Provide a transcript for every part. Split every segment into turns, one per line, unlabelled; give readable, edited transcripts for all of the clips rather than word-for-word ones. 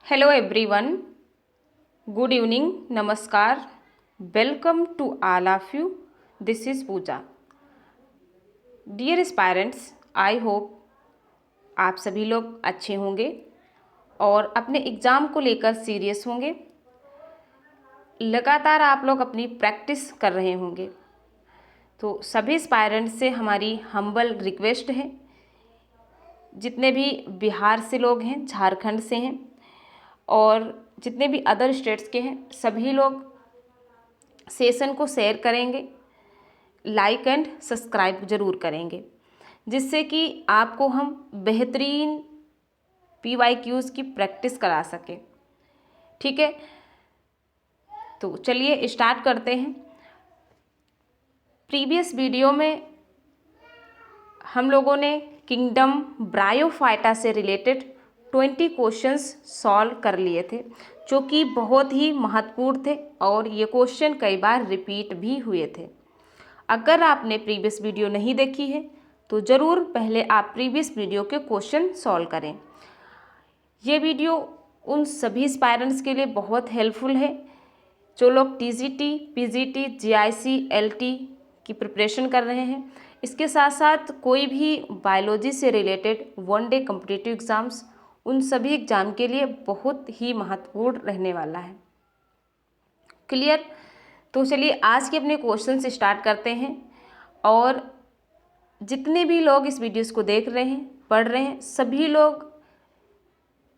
Hello everyone. Good evening. Namaskar. Welcome to all of you. This is Pooja. Dear aspirants, I hope आप सभी लोग अच्छे होंगे और अपने एग्ज़ाम को लेकर सीरियस होंगे। लगातार आप लोग अपनी प्रैक्टिस कर रहे होंगे। तो सभी एस्पायरेंट्स से हमारी हम्बल रिक्वेस्ट है, जितने भी बिहार से लोग हैं, झारखंड से हैं और जितने भी अदर स्टेट्स के हैं, सभी लोग सेशन को शेयर करेंगे, लाइक एंड सब्सक्राइब ज़रूर करेंगे, जिससे कि आपको हम बेहतरीन PYQs की प्रैक्टिस करा सकें। ठीक है, तो चलिए स्टार्ट करते हैं। प्रीवियस वीडियो में हम लोगों ने किंगडम ब्रायोफाइटा से रिलेटेड 20 क्वेश्चंस सॉल्व कर लिए थे, जो कि बहुत ही महत्वपूर्ण थे और ये क्वेश्चन कई बार रिपीट भी हुए थे। अगर आपने प्रीवियस वीडियो नहीं देखी है तो ज़रूर पहले आप प्रीवियस वीडियो के क्वेश्चन सॉल्व करें। ये वीडियो उन सभी एस्पायरेंट्स के लिए बहुत हेल्पफुल है जो लोग TGT, PGT, GIC, LT की प्रिपरेशन कर रहे हैं। इसके साथ साथ कोई भी बायोलॉजी से related one day competitive exams, उन सभी एग्ज़ाम के लिए बहुत ही महत्वपूर्ण रहने वाला है। क्लियर? तो चलिए आज के अपने क्वेश्चन से स्टार्ट करते हैं और जितने भी लोग इस वीडियोस को देख रहे हैं, पढ़ रहे हैं, सभी लोग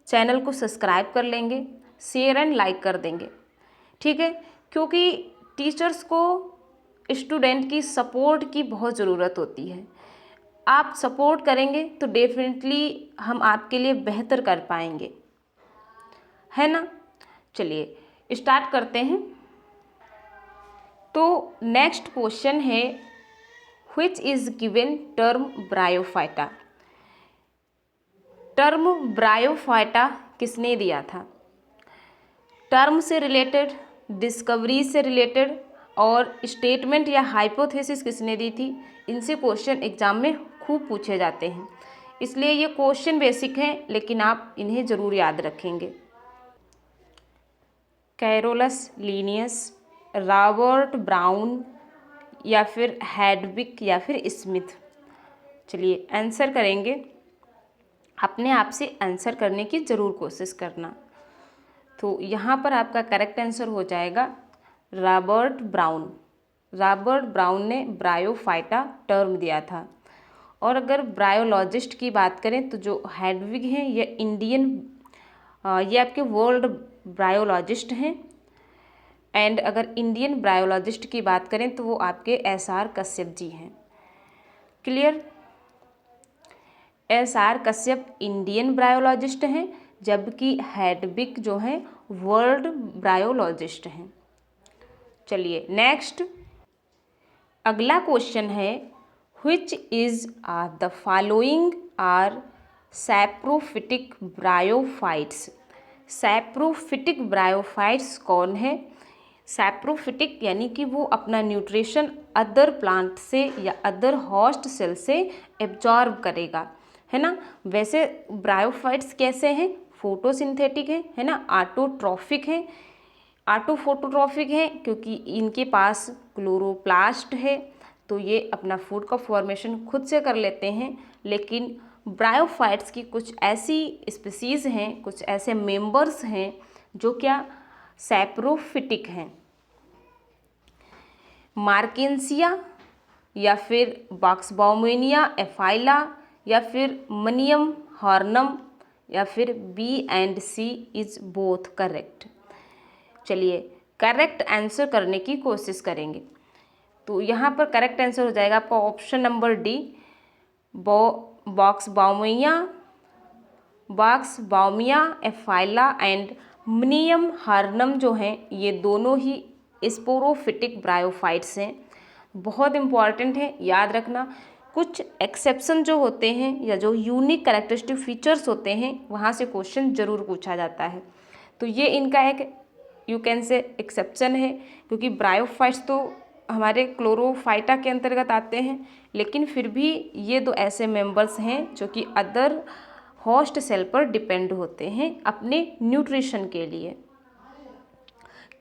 चैनल को सब्सक्राइब कर लेंगे, शेयर एंड लाइक कर देंगे। ठीक है, क्योंकि टीचर्स को स्टूडेंट की सपोर्ट की बहुत ज़रूरत होती है। आप सपोर्ट करेंगे तो डेफिनेटली हम आपके लिए बेहतर कर पाएंगे, है ना। चलिए स्टार्ट करते हैं। तो नेक्स्ट क्वेश्चन है, which is given term bryophyta. Term bryophyta किसने दिया था? टर्म से रिलेटेड, डिस्कवरी से रिलेटेड और स्टेटमेंट या हाइपोथेसिस किसने दी थी? इनसे क्वेश्चन एग्जाम में खूब पूछे जाते हैं, इसलिए ये क्वेश्चन बेसिक हैं, लेकिन आप इन्हें ज़रूर याद रखेंगे। कैरोलस लीनियस, रॉबर्ट ब्राउन या फिर हैडविक या फिर स्मिथ। चलिए आंसर करेंगे। अपने आप से आंसर करने की ज़रूर कोशिश करना। तो यहाँ पर आपका करेक्ट आंसर हो जाएगा रॉबर्ट ब्राउन। रॉबर्ट ब्राउन ने ब्रायोफाइटा टर्म दिया था। और अगर ब्रायोलॉजिस्ट की बात करें तो जो हैडविग हैं ये ये आपके वर्ल्ड ब्रायोलॉजिस्ट हैं। एंड अगर इंडियन ब्रायोलॉजिस्ट की बात करें तो वो आपके SR कश्यप जी हैं। क्लियर? SR कश्यप इंडियन ब्रायोलॉजिस्ट हैं, जबकि हैडविग जो हैं वर्ल्ड ब्रायोलॉजिस्ट हैं। चलिए नेक्स्ट अगला क्वेश्चन है, which is the following are saprophytic bryophytes. Saprophytic bryophytes कौन है? सैप्रोफिटिक यानी कि वो अपना न्यूट्रिशन अदर प्लांट से या अदर होस्ट सेल से एब्जॉर्ब करेगा, है ना। वैसे ब्रायोफाइट्स कैसे हैं? फोटोसिंथेटिक है ना, ऑटोट्रॉफिक है। ऑटोफोटोट्रॉफिक है क्योंकि इनके पास क्लोरोप्लास्ट है, तो ये अपना फूड का फॉर्मेशन खुद से कर लेते हैं। लेकिन ब्रायोफाइट्स की कुछ ऐसी स्पीसीज़ हैं, कुछ ऐसे मेंबर्स हैं जो क्या सैप्रोफिटिक हैं। मार्केंसिया या फिर बॉक्सबाउमेनिया एफाइला या फिर मनियम हॉर्नम या फिर B&C इज बोथ करेक्ट। चलिए करेक्ट आंसर करने की कोशिश करेंगे। तो यहाँ पर करेक्ट आंसर हो जाएगा आपका ऑप्शन नंबर D, बॉक्सबाउमिया एफाइला एंड मनियम हार्नम जो हैं ये दोनों ही स्पोरोफिटिक ब्रायोफाइट्स हैं। बहुत इंपॉर्टेंट है, याद रखना। कुछ एक्सेप्शन जो होते हैं या जो यूनिक कैरेक्टरिस्टिक फीचर्स होते हैं वहाँ से क्वेश्चन ज़रूर पूछा जाता है। तो ये इनका एक यू कैन से एक्सेप्शन है, क्योंकि ब्रायोफाइट्स तो हमारे क्लोरोफाइटा के अंतर्गत आते हैं, लेकिन फिर भी ये दो ऐसे मेंबर्स हैं जो कि अदर होस्ट सेल पर डिपेंड होते हैं अपने न्यूट्रिशन के लिए।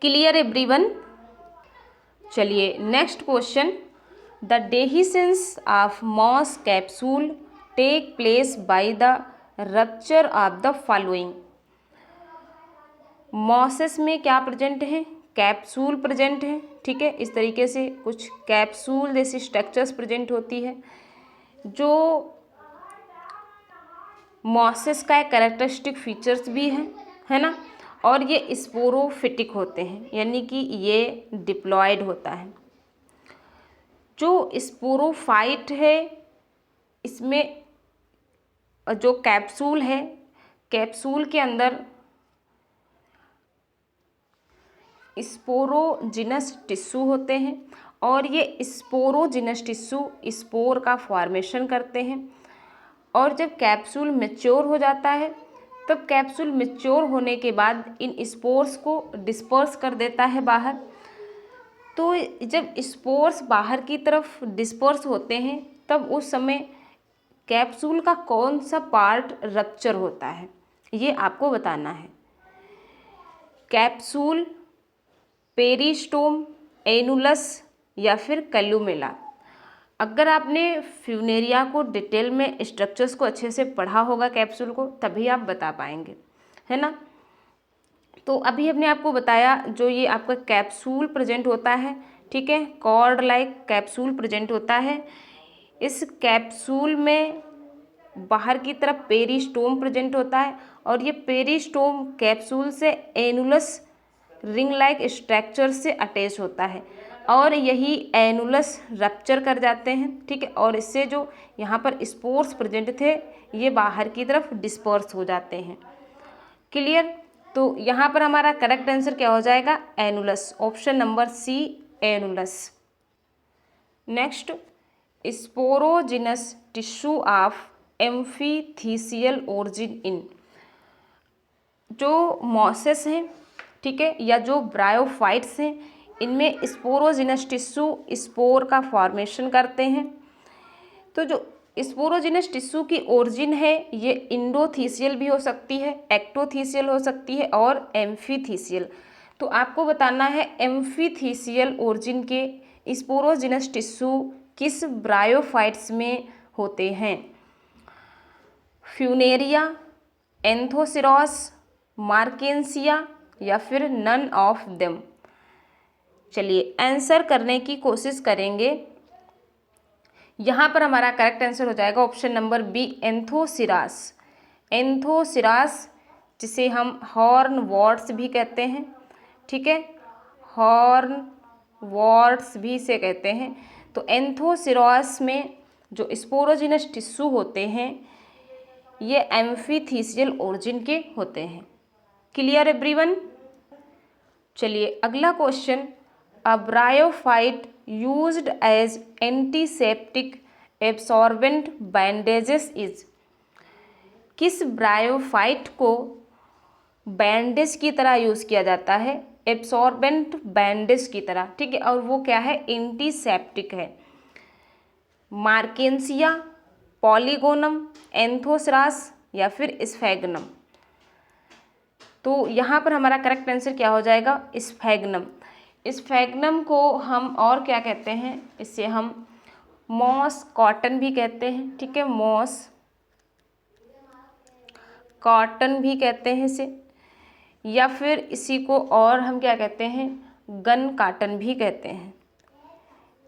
Clear everyone? चलिए next question, the dehiscence of moss capsule take place by the rupture of the following. Mosses में क्या प्रेजेंट है? कैप्सूल प्रेजेंट है, ठीक है। इस तरीके से कुछ कैप्सूल जैसी स्ट्रक्चर्स प्रेजेंट होती है जो मॉसेस का एक कैरेक्टरिस्टिक फीचर्स भी है ना। और ये स्पोरोफिटिक होते हैं, यानी कि ये डिप्लॉयड होता है। जो स्पोरोफाइट है इसमें जो कैप्सूल है, कैप्सूल के अंदर स्पोरोजिनस टिश्यू होते हैं और ये स्पोरोजिनस टिश्यू स्पोर का फॉर्मेशन करते हैं। और जब कैप्सूल मैच्योर हो जाता है तब कैप्सूल मैच्योर होने के बाद इन स्पोर्स को डिस्पर्स कर देता है बाहर। तो जब स्पोर्स बाहर की तरफ डिस्पर्स होते हैं तब उस समय कैप्सूल का कौन सा पार्ट रप्चर होता है, ये आपको बताना है। कैप्सूल, पेरिस्टोम, एनुलस या फिर कैल्यूमेला। अगर आपने फ्यूनेरिया को डिटेल में स्ट्रक्चर्स को अच्छे से पढ़ा होगा कैप्सूल को, तभी आप बता पाएंगे, है ना। तो अभी हमने आपको बताया जो ये आपका कैप्सूल प्रेजेंट होता है, ठीक है, कॉर्ड लाइक कैप्सूल प्रेजेंट होता है। इस कैप्सूल में बाहर की तरफ पेरिस्टोम प्रेजेंट होता है और ये पेरिस्टोम कैप्सूल से एनुलस रिंग लाइक स्ट्रक्चर से अटैच होता है और यही एनुलस रप्चर कर जाते हैं, ठीक है। और इससे जो यहाँ पर स्पोर्स प्रेजेंट थे ये बाहर की तरफ डिस्पर्स हो जाते हैं। क्लियर? तो यहाँ पर हमारा करेक्ट आंसर क्या हो जाएगा? Annulus, option number C, annulus. Next, sporogenous tissue of amphithecial origin in. जो मॉसेस हैं, ठीक है, या जो ब्रायोफाइट्स हैं, इनमें स्पोरोजिनस टिश्यू स्पोर का फॉर्मेशन करते हैं। तो जो स्पोरोजिनस टिश्यू की ओरिजिन है ये इंडोथीसियल भी हो सकती है, एक्टोथीसियल हो सकती है और एम्फीथीसियल। तो आपको बताना है एम्फीथीसियल ओरिजिन के स्पोरोजिनस टिश्यू किस ब्रायोफाइट्स में होते हैं? फ्यूनेरिया, एंथोसिरोस, मार्केंसिया या फिर नन ऑफ देम। चलिए आंसर करने की कोशिश करेंगे। यहाँ पर हमारा करेक्ट आंसर हो जाएगा option number B, anthoceros. Anthoceros जिसे हम हॉर्न वॉर्ट्स भी कहते हैं, ठीक है, हॉर्न वॉर्ट्स भी इसे कहते हैं। तो एंथोसिरास में जो स्पोरोजिनस टिश्यू होते हैं ये एम्फीथीसियल ओरिजिन के होते हैं। Clear everyone? चलिए अगला question, a bryophyte used as antiseptic absorbent bandages is. किस ब्रायोफाइट को बैंडेज की तरह यूज़ किया जाता है? एब्सॉर्बेंट बैंडेज की तरह, ठीक है, और वो क्या है? एंटीसेप्टिक है। मार्केंसिया, पॉलीगोनम, एंथोसरास या फिर स्फैग्नम। तो यहाँ पर हमारा करेक्ट आंसर क्या हो जाएगा? स्फैग्नम। स्फैग्नम को हम और क्या कहते हैं? इसे हम मॉस कॉटन भी कहते हैं, ठीक है, मॉस कॉटन भी कहते हैं इसे, या फिर इसी को और हम क्या कहते हैं? गन काटन भी कहते हैं,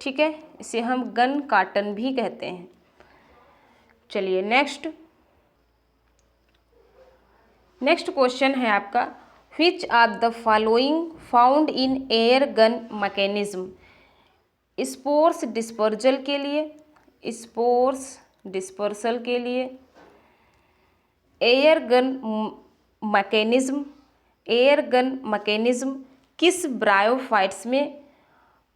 ठीक है, इसे हम गन काटन भी कहते हैं। चलिए नेक्स्ट क्वेश्चन है आपका, which of the following found in air gun mechanism. Spores dispersal के लिए, स्पोर्स डिस्पर्सल के लिए एयर गन मैकेनिज्म किस ब्रायोफाइट्स में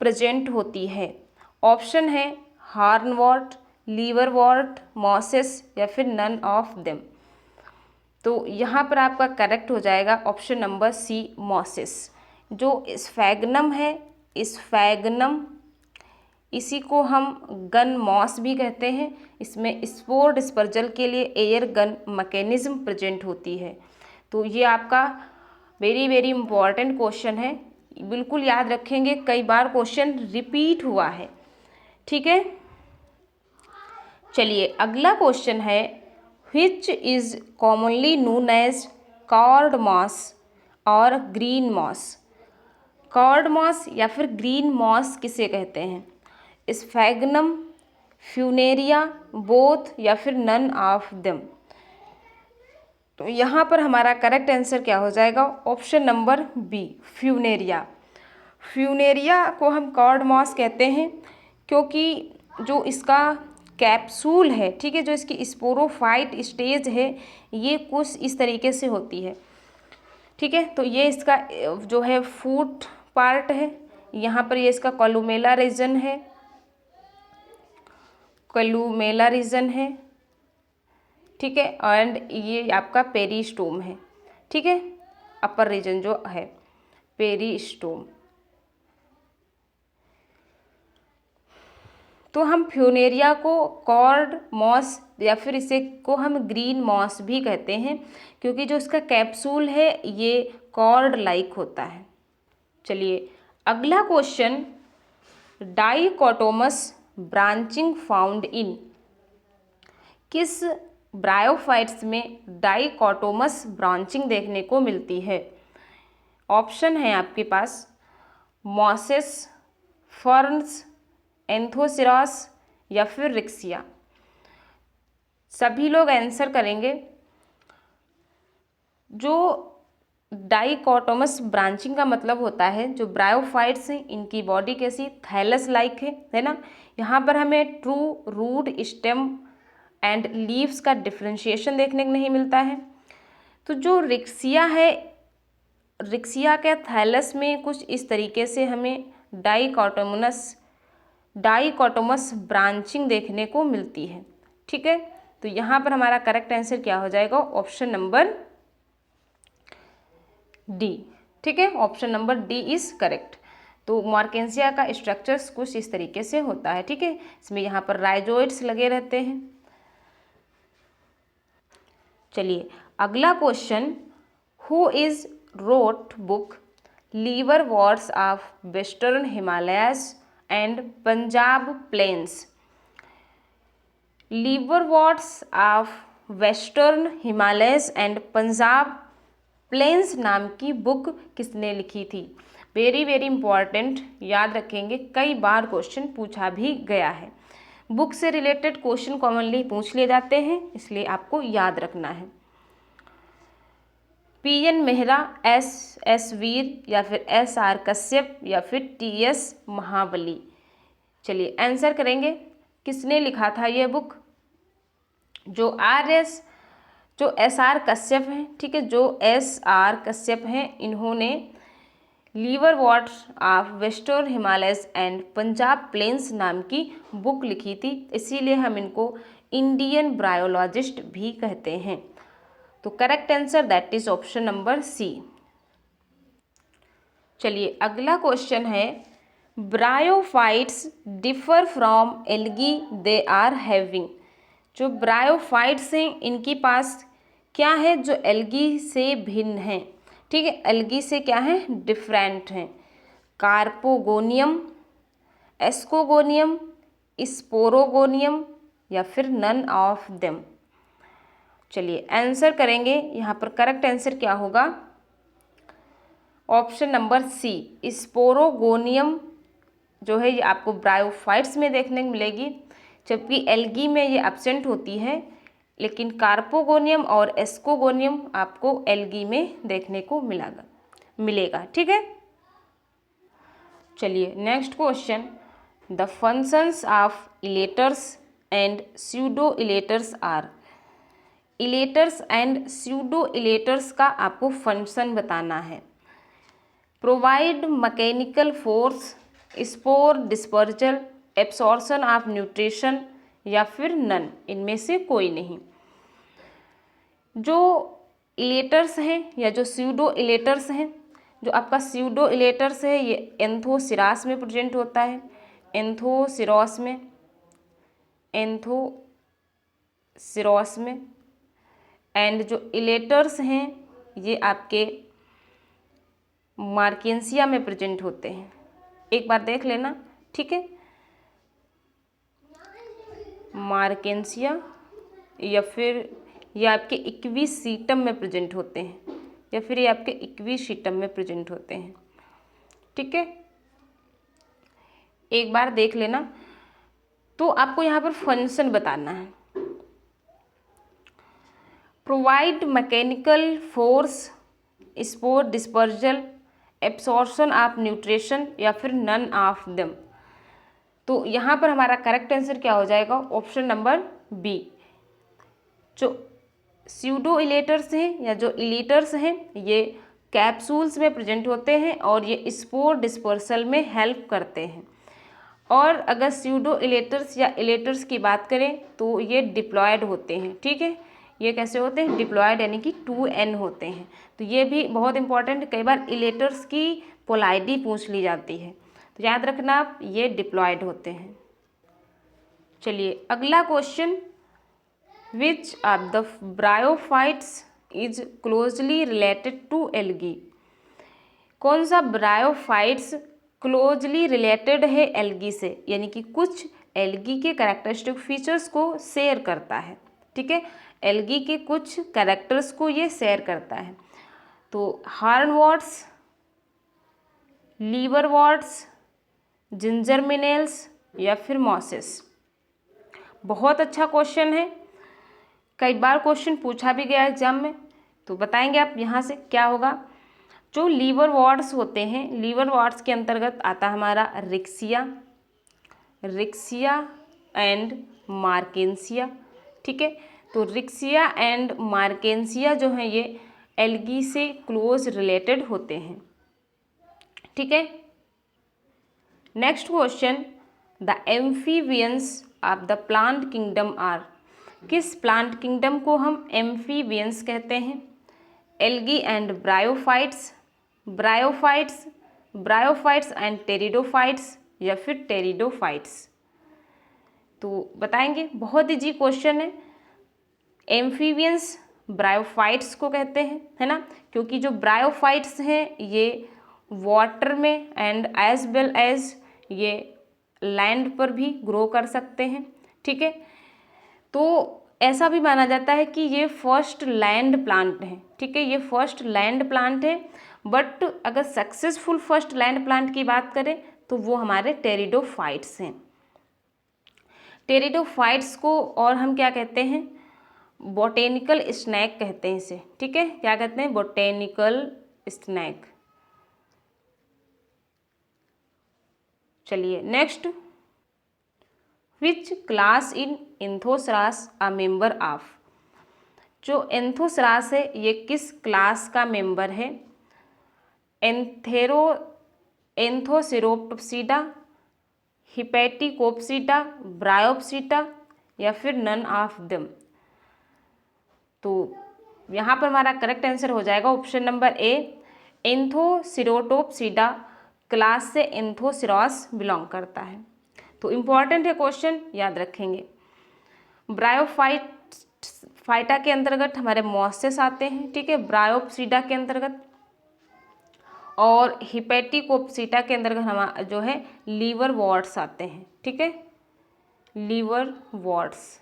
प्रेजेंट होती है? ऑप्शन है हॉर्नवॉर्ट, लीवरवॉर्ट, मॉसेस या फिर नन ऑफ देम। तो यहाँ पर आपका करेक्ट हो जाएगा ऑप्शन नंबर सी, मॉसेस। जो स्फैग्नम है, स्फैग्नम इसी को हम गन मॉस भी कहते हैं। इसमें स्पोर डिस्पर्जल के लिए एयर गन मैकेनिज्म प्रेजेंट होती है। तो ये आपका वेरी वेरी इंपॉर्टेंट क्वेश्चन है, बिल्कुल याद रखेंगे, कई बार क्वेश्चन रिपीट हुआ है। ठीक है, चलिए अगला क्वेश्चन है, which is commonly known as cord moss और ग्रीन मॉस। कॉर्ड मॉस या फिर ग्रीन मॉस किसे कहते हैं? स्फैग्नम, फ्यूनेरिया, बोथ या फिर नन ऑफ देम। तो यहाँ पर हमारा करेक्ट आंसर क्या हो जाएगा? Option number B, funaria. Funaria को हम कॉर्ड मॉस कहते हैं क्योंकि जो इसका कैप्सूल है, ठीक है, जो इसकी स्पोरोफाइट स्टेज है, ये कुछ इस तरीके से होती है। ठीक है, तो ये इसका जो है फूट पार्ट है। यहाँ पर ये इसका कोलुमेला रीजन है, कोलुमेला रीजन है। ठीक है, एंड ये आपका पेरिस्टोम है। ठीक है, अपर रीजन जो है पेरिस्टोम। तो हम फ्यूनेरिया को कॉर्ड मॉस या फिर इसे को हम ग्रीन मॉस भी कहते हैं क्योंकि जो इसका कैप्सूल है ये कॉर्ड लाइक होता है। चलिए अगला question, dichotomous branching found in. किस ब्रायोफाइट्स में डाइकोटोमस ब्रांचिंग देखने को मिलती है? ऑप्शन है आपके पास मॉसेस, फर्न्स, एंथोसिरास या फिर रिक्सिया। सभी लोग आंसर करेंगे। जो डाइकोटोमस ब्रांचिंग का मतलब होता है, जो ब्रायोफाइट्स हैं इनकी बॉडी कैसी, थैलस लाइक है ना। यहाँ पर हमें true root, stem and leaves का डिफ्रेंशिएशन देखने को नहीं मिलता है। तो जो रिक्सिया है, रिक्सिया के थैलस में कुछ इस तरीके से हमें डाइकोटोमस ब्रांचिंग देखने को मिलती है। ठीक है, तो यहाँ पर हमारा करेक्ट आंसर क्या हो जाएगा? Option number D. ठीक है, option number D is correct. तो मार्केंसिया का स्ट्रक्चर्स कुछ इस तरीके से होता है। ठीक है, इसमें यहाँ पर राइजोइड्स लगे रहते हैं। चलिए अगला question, who is wrote book liverworts of western Himalayas and Punjab plains. Liverworts of western Himalayas and Punjab plains नाम की बुक किसने लिखी थी? वेरी वेरी इंपॉर्टेंट, याद रखेंगे, कई बार क्वेश्चन पूछा भी गया है। बुक से रिलेटेड क्वेश्चन कॉमनली पूछ लिए जाते हैं, इसलिए आपको याद रखना है। पी.एन. मेहरा, एस वीर या फिर एस.आर. कश्यप या फिर टी.एस. महाबली। चलिए आंसर करेंगे, किसने लिखा था ये बुक? जो एस.आर. कश्यप हैं। ठीक है, जो एस.आर. कश्यप हैं, इन्होंने liverworts of western Himalayas and Punjab plains नाम की बुक लिखी थी, इसीलिए हम इनको इंडियन ब्रायोलॉजिस्ट भी कहते हैं। तो correct answer that is option number C. चलिए अगला क्वेश्चन है, bryophytes differ from algae they are having. जो ब्रायोफाइट्स हैं इनके पास क्या है जो एल्गी से भिन्न है? ठीक है, एल्गी से क्या है, डिफरेंट हैं। कार्पोगोनियम, एस्कोगोनियम, स्पोरोगोनियम या फिर नन ऑफ देम। चलिए आंसर करेंगे, यहाँ पर करेक्ट आंसर क्या होगा? ऑप्शन नंबर सी, स्पोरोगोनियम जो है ये आपको ब्रायोफाइट्स में देखने को मिलेगी, जबकि एल्गी में ये एब्सेंट होती है, लेकिन कार्पोगोनियम और एस्कोगोनियम आपको एल्गी में देखने को मिलेगा। ठीक है, चलिए next question, the functions of elaters and pseudo elaters are. Elaters and pseudo elaters का आपको फंक्शन बताना है। Provide mechanical force, spore dispersal, absorption of nutrition या फिर नन, इनमें से कोई नहीं। जो इलेटर्स हैं या जो स्यूडो इलेटर्स हैं, जो आपका स्यूडो इलेटर्स है ये एंथोसिरास में प्रेजेंट होता है। एंथोसिरोस में एंड जो इलेटर्स हैं ये आपके मार्केंसिया में प्रेजेंट होते हैं। एक बार देख लेना, ठीक है। मार्केंसिया या फिर ये आपके इक्विसीटम में प्रेजेंट होते हैं, या फिर ये आपके इक्विसीटम में प्रेजेंट होते हैं, ठीक है। एक बार देख लेना। तो आपको यहाँ पर फंक्शन बताना है। Provide mechanical force, spore dispersal, absorption of nutrition या फिर नन ऑफ देम। तो यहाँ पर हमारा करेक्ट आंसर क्या हो जाएगा? Option number B. जो स्यूडो इलेटर्स हैं या जो इलेटर्स हैं ये कैप्सूल्स में प्रेजेंट होते हैं और ये स्पोर डिस्पर्सल में हेल्प करते हैं। और अगर स्यूडो इलेटर्स या इलेटर्स की बात करें तो ये डिप्लॉयड होते हैं, ठीक है। ये कैसे होते हैं? डिप्लॉयड, यानी कि 2n होते हैं। तो ये भी बहुत इंपॉर्टेंट, कई बार इलेटर्स की पोलाइडी पूछ ली जाती है, तो याद रखना आप, ये डिप्लॉयड होते हैं। चलिए अगला question, which of the bryophytes is closely related to algae? कौन सा ब्रायोफाइट्स क्लोजली रिलेटेड है एल्गी से, यानी कि कुछ एल्गी के कैरेक्टरिस्टिक फीचर्स को शेयर करता है, ठीक है। एल्गी के कुछ कैरेक्टर्स को ये शेयर करता है। तो हार्नवॉर्ट्स, लीवरवॉर्ट्स, जिंजर मिनेल्स या फिर मॉसेस। बहुत अच्छा क्वेश्चन है, कई बार क्वेश्चन पूछा भी गया एग्जाम में। तो बताएंगे आप यहाँ से क्या होगा। जो लीवरवॉर्ट्स होते हैं, लीवरवॉर्ट्स के अंतर्गत आता है हमारा रिक्सिया एंड मार्केंसिया, ठीक है। तो रिक्सिया एंड मार्केंसिया जो हैं ये एल्गी से क्लोज रिलेटेड होते हैं, ठीक है। Next question, the amphibians of the plant kingdom are? किस प्लांट किंगडम को हम एम्फीबियंस कहते हैं? Algae and bryophytes, bryophytes and pteridophytes या फिर टेरिडोफाइट्स। तो बताएंगे, बहुत इजी क्वेश्चन है। एम्फीबियंस ब्रायोफाइट्स को कहते हैं, है ना, क्योंकि जो ब्रायोफाइट्स हैं ये वाटर में एंड एज वेल एज ये लैंड पर भी ग्रो कर सकते हैं, ठीक है। तो ऐसा भी माना जाता है कि ये फर्स्ट लैंड प्लांट है, ठीक है, ये फर्स्ट लैंड प्लांट है। बट अगर सक्सेसफुल फर्स्ट लैंड प्लांट की बात करें तो वो हमारे टेरिडोफाइट्स हैं। टेरिडोफाइट्स को और हम क्या कहते हैं? बोटेनिकल स्नैक कहते हैं इसे, ठीक है। क्या कहते हैं? Botanical snack. चलिए next, which class in Anthoceros a member of? जो एंथोसरास है ये किस क्लास का मेंबर है? एंथोसिरोप्सिडा, हिपैटिकोप्सिडा, ब्रायोप्सिडा या फिर नन ऑफ देम। तो यहाँ पर हमारा करेक्ट आंसर हो जाएगा ऑप्शन नंबर ए, एंथोसिरोटोप्सिडा क्लास से एंथोसिरोस बिलोंग करता है। तो इम्पॉर्टेंट है क्वेश्चन, याद रखेंगे। ब्रायोफाइटा के अंतर्गत हमारे मॉसेस आते हैं, ठीक है, ब्रायोप्सिडा के अंतर्गत, और हिपैटिकोप्सिडा के अंतर्गत हमारा जो है लीवरवॉर्ट्स आते हैं, ठीक है, लीवरवॉर्ट्स।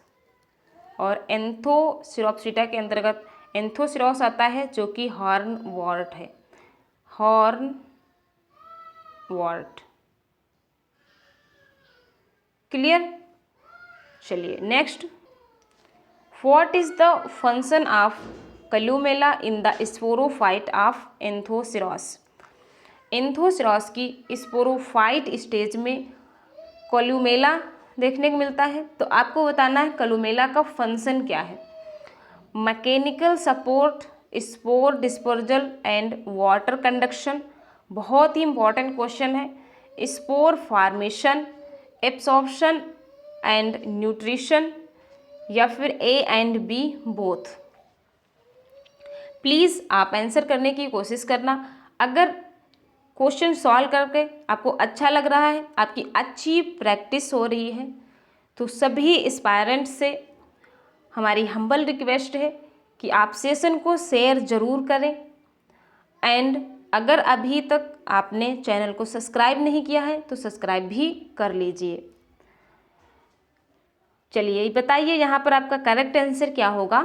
और एंथोसिरोप्सिडा के अंतर्गत एंथोसिरोस आता है जो कि हॉर्नवॉर्ट है, हॉर्नवॉर्ट। क्लियर? चलिए next, what is the function of columella in the sporophyte of Anthoceros? Anthoceros की स्पोरोफाइट स्टेज में कल्यूमेला देखने को मिलता है। तो आपको बताना है कल्यूमेला का फंक्शन क्या है। Mechanical support, spore dispersal and water conduction. बहुत ही इंपॉर्टेंट क्वेश्चन है। Spore formation, absorption and nutrition या फिर A and B both. Please आप आंसर करने की कोशिश करना। अगर क्वेश्चन सॉल्व करके आपको अच्छा लग रहा है, आपकी अच्छी प्रैक्टिस हो रही है, तो सभी एस्पायरेंट्स से हमारी हम्बल रिक्वेस्ट है कि आप सेशन को शेयर ज़रूर करें। एंड अगर अभी तक आपने चैनल को सब्सक्राइब नहीं किया है तो सब्सक्राइब भी कर लीजिए। चलिए बताइए यहाँ पर आपका करेक्ट आंसर क्या होगा।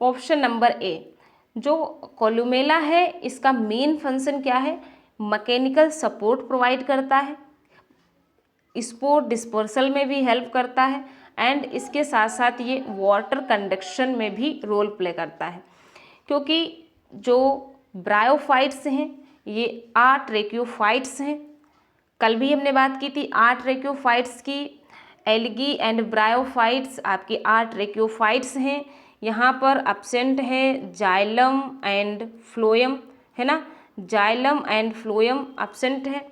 ऑप्शन नंबर ए, जो कोलुमेला है इसका मेन फंक्शन क्या है, मैकेनिकल सपोर्ट प्रोवाइड करता है, स्पोर डिस्पर्सल में भी हेल्प करता है, एंड इसके साथ साथ ये वाटर कंडक्शन में भी रोल प्ले करता है। क्योंकि जो ब्रायोफाइट्स हैं ये ट्रेक्योफाइट्स हैं। कल भी हमने बात की थी ट्रेक्योफाइट्स की। एल्गी एंड ब्रायोफाइट्स आपके ट्रेक्योफाइट्स हैं। यहाँ पर एब्सेंट है जाइलम एंड फ्लोएम, है ना, जाइलम एंड फ्लोएम एब्सेंट है।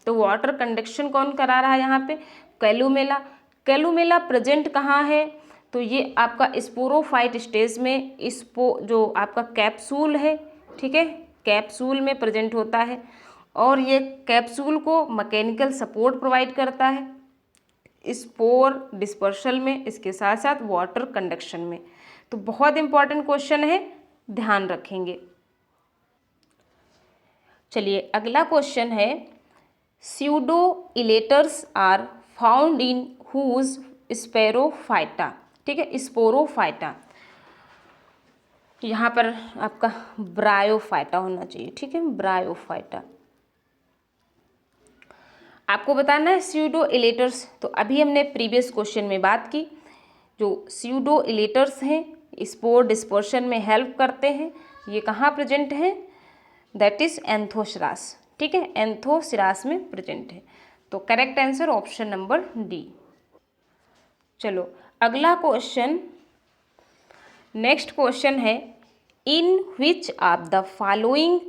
तो वाटर कंडक्शन कौन करा रहा है यहाँ पे, कैलुमेला। कैलुमेला प्रेजेंट कहाँ है, तो ये आपका स्पोरोफाइट स्टेज में जो आपका कैप्सूल है, ठीक है, कैप्सूल में प्रेजेंट होता है, और ये कैप्सूल को मैकेनिकल सपोर्ट प्रोवाइड करता है स्पोर डिस्पर्सल में, इसके साथ साथ वाटर कंडक्शन में। तो बहुत इंपॉर्टेंट क्वेश्चन है, ध्यान रखेंगे। चलिए अगला क्वेश्चन है, pseudo elaters are found in whose sporophyta, ठीक है, स्पोरोफाइटा। यहाँ पर आपका ब्रायोफाइटा होना चाहिए, ठीक है, ब्रायोफाइटा। आपको बताना है स्यूडो इलेटर्स। तो अभी हमने प्रीवियस क्वेश्चन में बात की, जो स्यूडो इलेटर्स हैं स्पोर डिस्पर्शन में हेल्प करते हैं, ये कहाँ प्रेजेंट हैं, दैट इज एंथोसरास, ठीक है, एंथोसरास में प्रेजेंट है। तो correct answer option number D. चलो अगला क्वेश्चन, नेक्स्ट क्वेश्चन है, in which of the following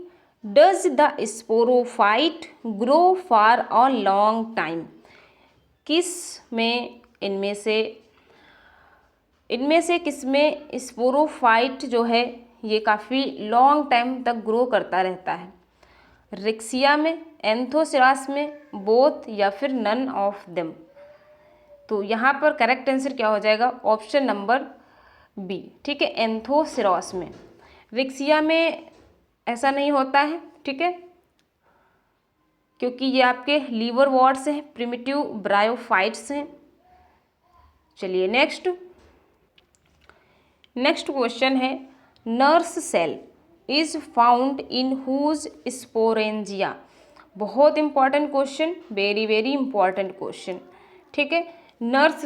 does the sporophyte grow for a long time. किस में इनमें से किस में स्पोरोफाइट जो है ये काफ़ी लॉन्ग टाइम तक ग्रो करता रहता है, रिक्सिया में, एंथोसरास में, बोथ, या फिर नन ऑफ देम। तो यहाँ पर करेक्ट आंसर क्या हो जाएगा, ऑप्शन नंबर बी, ठीक है, एंथोसरास में। रिक्सिया में ऐसा नहीं होता है, ठीक है, क्योंकि ये आपके लीवर वॉर्ड्स हैं, प्रिमिटिव ब्रायोफाइट्स हैं। चलिए नेक्स्ट क्वेश्चन है, nurse cell is found in whose sporangia. बहुत important question, very very important question, ठीक है। नर्स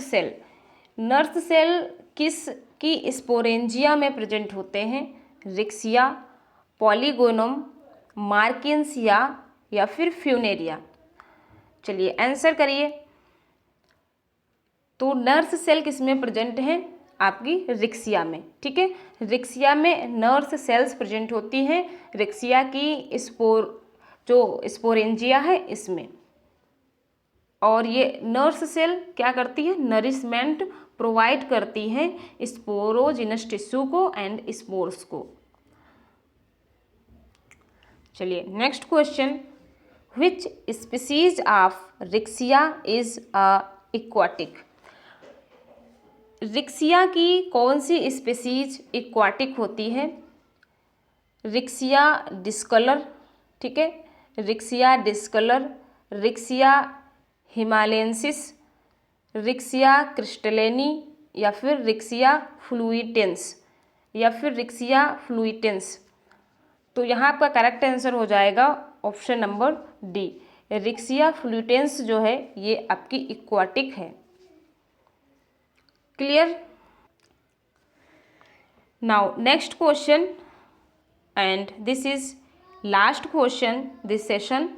सेल किस की स्पोरेंजिया में प्रेजेंट होते हैं, रिक्सिया, पॉलीगोनम, मार्किंसिया, या फिर फ्यूनेरिया। चलिए आंसर करिए। तो नर्स सेल किस में प्रेजेंट है, आपकी रिक्सिया में, ठीक है, रिक्सिया में नर्स सेल्स प्रेजेंट होती हैं, रिक्सिया की स्पोरेंजिया है इसमें। और ये नर्स सेल क्या करती है, नरिशमेंट प्रोवाइड करती है स्पोरोजिनस टिश्यू को एंड स्पोर्स को। चलिए next question, which species of Riccia is aquatic. Riccia की कौन सी स्पीसीज एक्वाटिक होती है, रिक्सिया डिस्कलर, ठीक है, रिक्सिया डिस्कलर, रिक्सिया हिमालयंसिस, रिक्सिया क्रिस्टलेनी, या फिर रिक्सिया फ्लूइटेंस, तो यहाँ आपका करेक्ट आंसर हो जाएगा option number D, riccia fluitans जो है ये आपकी एक्वाटिक है। Clear. Now next question, and this is last question this session.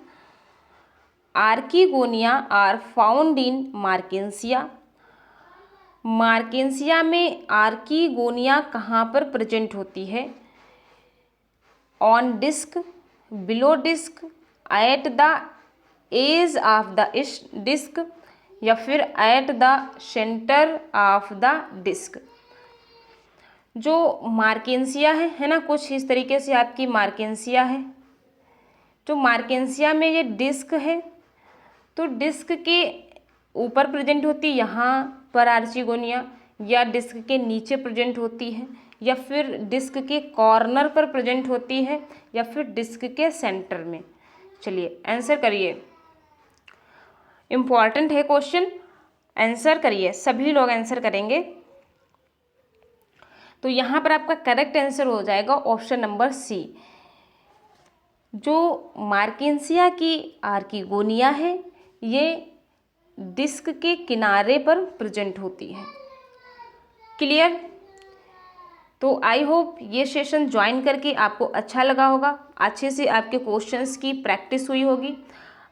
Archegonia are found in marchantia. Marchantia में आर्किगोनिया कहाँ पर प्रेजेंट होती है, on disc, below disc, at the edge of the disc, या फिर at the centre of the disc. जो marchantia है ना, कुछ इस तरीके से आपकी मार्केंसिया है, जो मार्केंसिया में ये डिस्क है, तो डिस्क के ऊपर प्रेजेंट होती है यहाँ पर आर्चिगोनिया, या डिस्क के नीचे प्रेजेंट होती है, या फिर डिस्क के कॉर्नर पर प्रेजेंट होती है, या फिर डिस्क के सेंटर में। चलिए आंसर करिए, इम्पॉर्टेंट है क्वेश्चन, आंसर करिए, सभी लोग आंसर करेंगे। तो यहाँ पर आपका करेक्ट आंसर हो जाएगा ऑप्शन नंबर सी। जो मार्केंसिया की आर्किगोनिया है ये डिस्क के किनारे पर प्रेजेंट होती है। क्लियर? तो आई होप ये सेशन ज्वाइन करके आपको अच्छा लगा होगा, अच्छे से आपके क्वेश्चंस की प्रैक्टिस हुई होगी।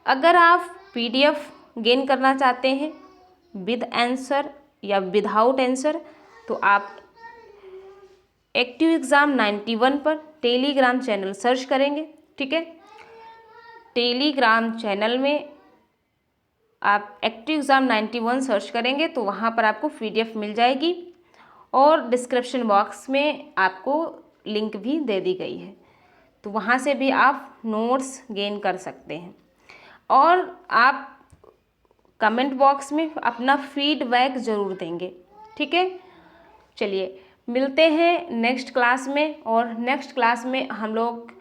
अगर आप पीडीएफ गेन करना चाहते हैं विद आंसर या विदाउट आंसर, तो आप एक्टिव एग्ज़ाम 91 पर टेलीग्राम चैनल सर्च करेंगे। ठीक है, टेलीग्राम चैनल में आप एक्टिव एग्ज़ाम 91 सर्च करेंगे तो वहाँ पर आपको पीडीएफ मिल जाएगी, और डिस्क्रिप्शन बॉक्स में आपको लिंक भी दे दी गई है, तो वहाँ से भी आप नोट्स गेन कर सकते हैं। और आप कमेंट बॉक्स में अपना फीडबैक ज़रूर देंगे। ठीक है, चलिए मिलते हैं नेक्स्ट क्लास में, और नेक्स्ट क्लास में हम लोग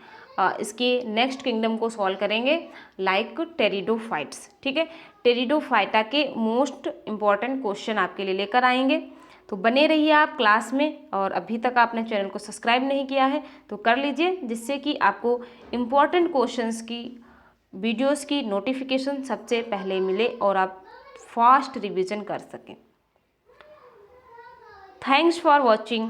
इसकी नेक्स्ट किंगडम को सॉल्व करेंगे, लाइक टेरिडोफाइट्स। ठीक है, टेरिडोफाइटा के मोस्ट इम्पॉर्टेंट क्वेश्चन आपके लिए लेकर आएंगे। तो बने रहिए आप क्लास में, और अभी तक आपने चैनल को सब्सक्राइब नहीं किया है तो कर लीजिए, जिससे कि आपको इम्पॉर्टेंट क्वेश्चंस की वीडियोस की नोटिफिकेशन सबसे पहले मिले और आप फास्ट रिवीजन कर सकें। Thanks for watching.